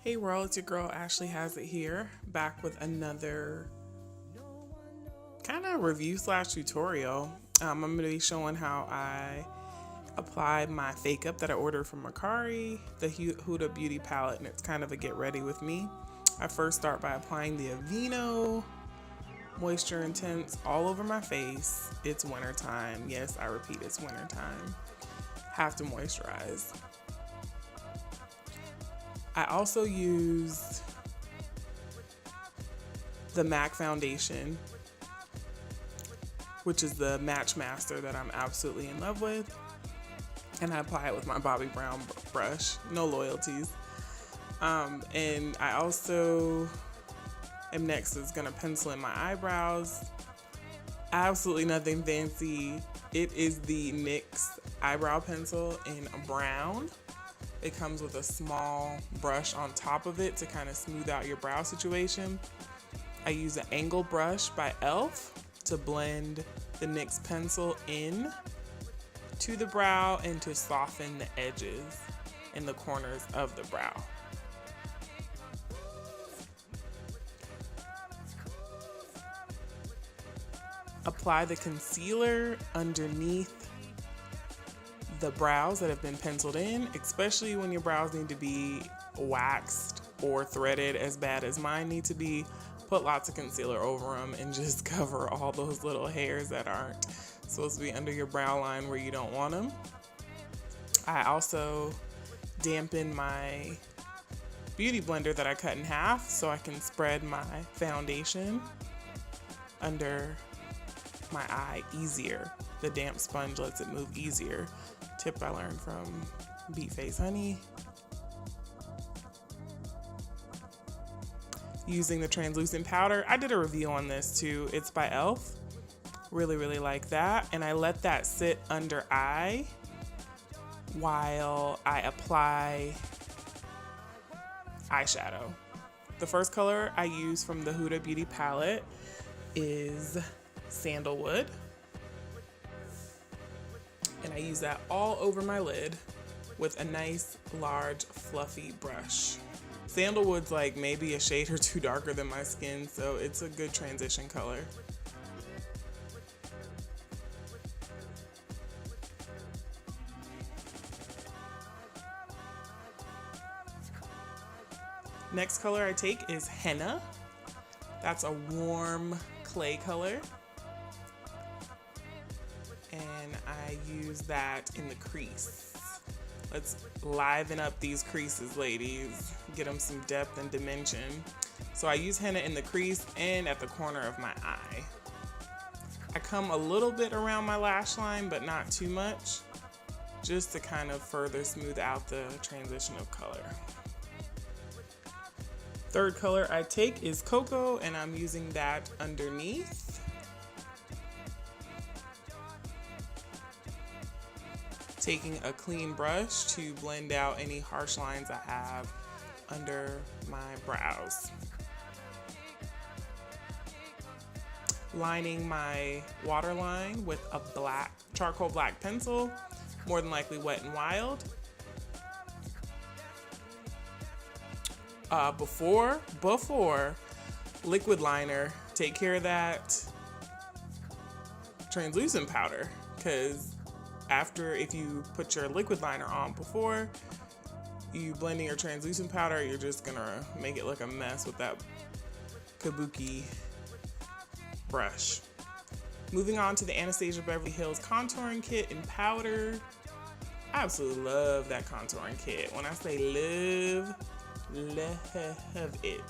Hey world, it's your girl Ashley Has It here, back with another kind of review slash tutorial. I'm going to be showing how I apply my Fakeup that I ordered from Mercari, the Huda Beauty palette, and it's kind of a get ready with me. I first start by applying the Aveeno Moisture Intense all over my face. It's wintertime. Yes, I repeat, it's wintertime. Have to moisturize. I also used the MAC foundation, which is the Match Master that I'm absolutely in love with. And I apply it with my Bobbi Brown brush, no loyalties. And I also am next is gonna pencil in my eyebrows. Absolutely nothing fancy. It is the NYX eyebrow pencil in brown. It comes with a small brush on top of it to kind of smooth out your brow situation. I use an angle brush by e.l.f. to blend the NYX pencil in to the brow and to soften the edges and the corners of the brow. Apply the concealer underneath the brows that have been penciled in, especially when your brows need to be waxed or threaded as bad as mine need to be. Put lots of concealer over them and just cover all those little hairs that aren't supposed to be under your brow line where you don't want them. I also dampen my beauty blender that I cut in half so I can spread my foundation under my eye easier. The damp sponge lets it move easier. Tip I learned from Beat Face Honey. Using the translucent powder. I did a review on this too. It's by e.l.f. Really like that. And I let that sit under eye while I apply eyeshadow. The first color I use from the Huda Beauty palette is Sandalwood. And I use that all over my lid with a nice, large, fluffy brush. Sandalwood's like maybe a shade or two darker than my skin, so it's a good transition color. Next color I take is Henna. That's a warm clay color. And I use that in the crease. Let's liven up these creases, ladies. Get them some depth and dimension. So I use henna in the crease and at the corner of my eye. I come a little bit around my lash line, but not too much, just to kind of further smooth out the transition of color. Third color I take is Cocoa, and I'm using that underneath. Taking a clean brush to blend out any harsh lines I have under my brows. Lining my waterline with a charcoal black pencil, more than likely Wet n Wild. Before liquid liner, take care of that translucent powder, because if you put your liquid liner on before you blending your translucent powder, you're just gonna make it look a mess with that kabuki brush. Moving on to the Anastasia Beverly Hills contouring kit in powder. I absolutely love that contouring kit. When I say love it.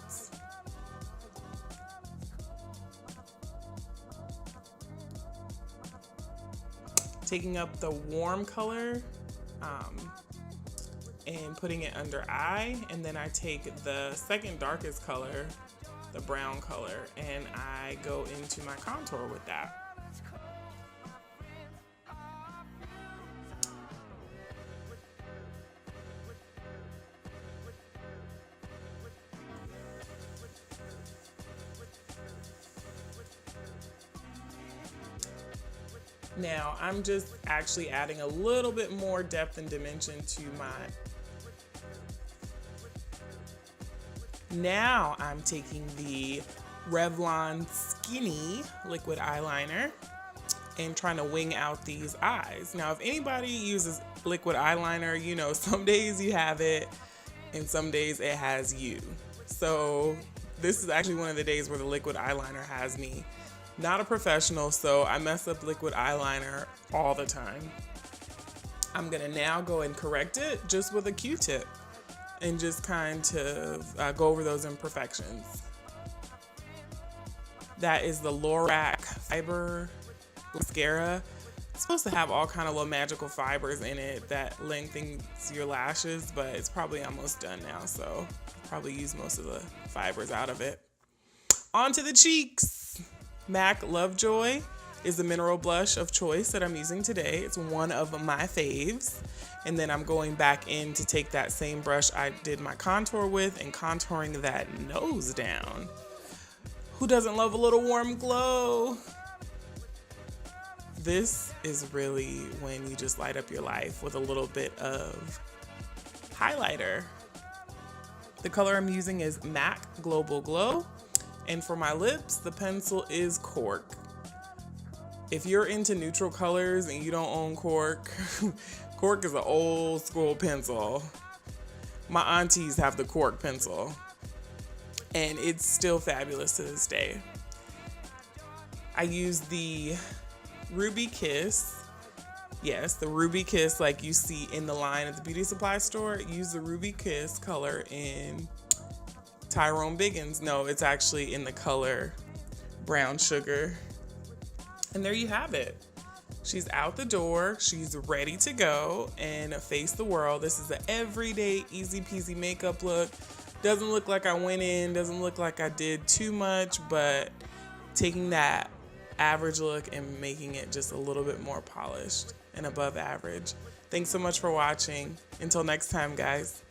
Taking up the warm color and putting it under eye, and then I take the second darkest color, the brown color, and I go into my contour with that. Now I'm just actually adding a little bit more depth and dimension to my Now I'm taking the Revlon Skinny liquid eyeliner and trying to wing out these eyes. Now, if anybody uses liquid eyeliner, you know, some days you have it and some days it has you. So this is actually one of the days where the liquid eyeliner has me. Not a professional, so I mess up liquid eyeliner all the time. I'm gonna now go and correct it just with a Q-tip and just kind of go over those imperfections. That is the Lorac Fiber Mascara. It's supposed to have all kind of little magical fibers in it that lengthens your lashes, but it's probably almost done now, so I'll probably use most of the fibers out of it. On to the cheeks. MAC Lovejoy is the mineral blush of choice that I'm using today. It's one of my faves. And then I'm going back in to take that same brush I did my contour with and contouring that nose down. Who doesn't love a little warm glow? This is really when you just light up your life with a little bit of highlighter. The color I'm using is MAC Global Glow. And for my lips, the pencil is Cork. If you're into neutral colors and you don't own Cork, Cork is an old school pencil. My aunties have the Cork pencil, and it's still fabulous to this day. I use the Ruby Kiss. Yes, the Ruby Kiss like you see in the line at the beauty supply store. Use the Ruby Kiss color in Tyrone Biggins. No, it's actually in the color Brown Sugar. And there you have it. She's out the door. She's ready to go and face the world. This is an everyday, easy peasy makeup look. Doesn't look like I went in, doesn't look like I did too much, but taking that average look and making it just a little bit more polished and above average. Thanks so much for watching. Until next time, guys.